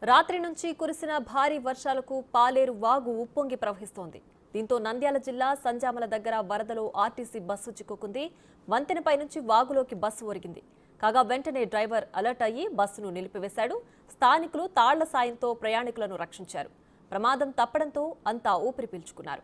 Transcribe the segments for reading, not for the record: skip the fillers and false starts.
రాత్రి నుంచి కురిసిన భారీ వర్షాలకు పాలేరు వాగు ఉప్పొంగి ప్రవహిస్తోంది. దీంతో నంద్యాల జిల్లా సంజామల దగ్గర వరదలో ఆర్టీసీ బస్సు చిక్కుకుంది. వంతెనపై నుంచి వాగులోకి బస్సు ఒరిగింది. కాగా వెంటనే డ్రైవర్ అలర్ట్ అయ్యి బస్సును నిలిపివేశాడు. స్థానికులు తాళ్ల సాయంతో ప్రయాణికులను రక్షించారు. ప్రమాదం తప్పడంతో అంతా ఊపిరి పీల్చుకున్నారు.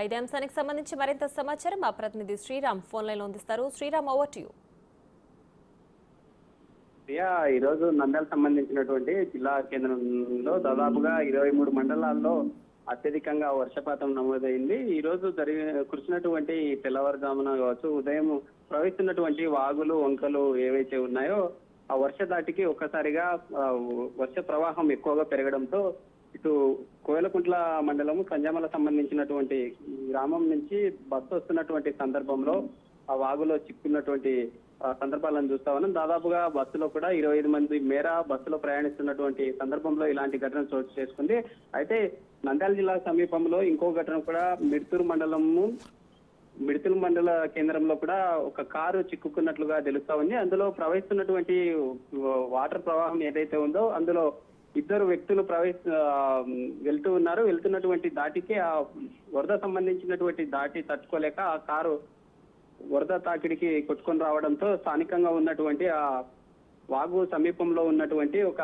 ఇదే అంశానికి సంబంధించి మరింత సమాచారం మా ప్రతినిధి శ్రీరామ్ ఫోన్ లైన్ లో అందిస్తారు. Sriram, over to you. ఈ రోజు నంద్యాల సంబంధించినటువంటి జిల్లా కేంద్రంలో దాదాపుగా 23 మండలాల్లో అత్యధికంగా వర్షపాతం నమోదైంది. ఈ రోజు కురిసినటువంటి తెల్లవారుజామున కావచ్చు, ఉదయం ప్రవహిస్తున్నటువంటి వాగులు వంకలు ఏవైతే ఉన్నాయో ఆ వర్ష దాటికి ఒక్కసారిగా వర్ష ప్రవాహం ఎక్కువగా పెరగడంతో ఇటు కోయలకుంట్ల మండలము సంజామల సంబంధించినటువంటి గ్రామం నుంచి బస్సు వస్తున్నటువంటి సందర్భంలో ఆ వాగులో చిక్కున్నటువంటి సందర్భాలను చూస్తా ఉన్నాం. దాదాపుగా బస్సులో కూడా 25 మంది మేర బస్సులో ప్రయాణిస్తున్నటువంటి సందర్భంలో ఇలాంటి ఘటన చోటు చేసుకుంది. అయితే నంద్యాల జిల్లా సమీపంలో ఇంకో ఘటన కూడా మిడ్తూరు మండల కేంద్రంలో కూడా ఒక కారు చిక్కుకున్నట్లుగా తెలుస్తా ఉంది. అందులో ప్రవహిస్తున్నటువంటి వాటర్ ప్రవాహం ఏదైతే ఉందో అందులో ఇద్దరు వ్యక్తులు వెళ్తూ ఉన్నారు. వెళ్తున్నటువంటి దాటికి ఆ వరద సంబంధించినటువంటి దాటి తట్టుకోలేక ఆ కారు వరద తాకిడికి కొట్టుకొని రావడంతో స్థానికంగా ఉన్నటువంటి ఆ వాగు సమీపంలో ఉన్నటువంటి ఒక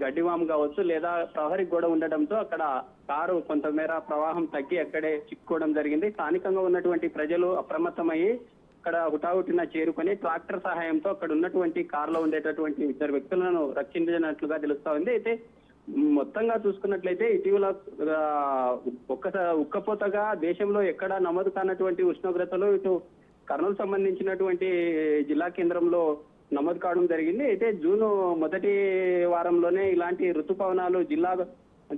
గడ్డివాము కావచ్చు లేదా ప్రహరీ గోడ ఉండడంతో అక్కడ కారు కొంతమేర ప్రవాహం తగ్గి అక్కడే చిక్కుకోవడం జరిగింది. స్థానికంగా ఉన్నటువంటి ప్రజలు అప్రమత్తమయ్యి అక్కడ హుటాహుటిన చేరుకొని ట్రాక్టర్ సహాయంతో అక్కడ ఉన్నటువంటి కారులో ఉండేటటువంటి ఇద్దరు వ్యక్తులను రక్షించినట్లుగా తెలుస్తా ఉంది. అయితే మొత్తంగా చూసుకున్నట్లయితే ఇటీవల ఉక్కపోతగా దేశంలో ఎక్కడా నమోదు కానటువంటి ఉష్ణోగ్రతలు ఇటు కర్నూలు సంబంధించినటువంటి జిల్లా కేంద్రంలో నమోదు కావడం జరిగింది. అయితే జూన్ మొదటి వారంలోనే ఇలాంటి ఋతుపవనాలు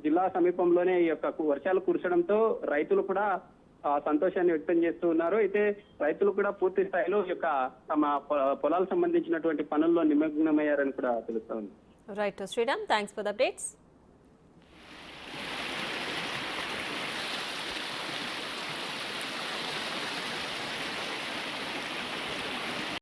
జిల్లా సమీపంలోనే ఈ యొక్క వర్షాలు కురసడంతో రైతులు కూడా సంతోషాన్ని వ్యక్తం చేస్తూ ఉన్నారు. అయితే రైతులు కూడా పూర్తి స్థాయిలో ఈ యొక్క తమ పొలాలకు సంబంధించినటువంటి పనుల్లో నిమగ్నమయ్యారని కూడా తెలుస్తా ఉంది. Right Sriram, thanks for the updates.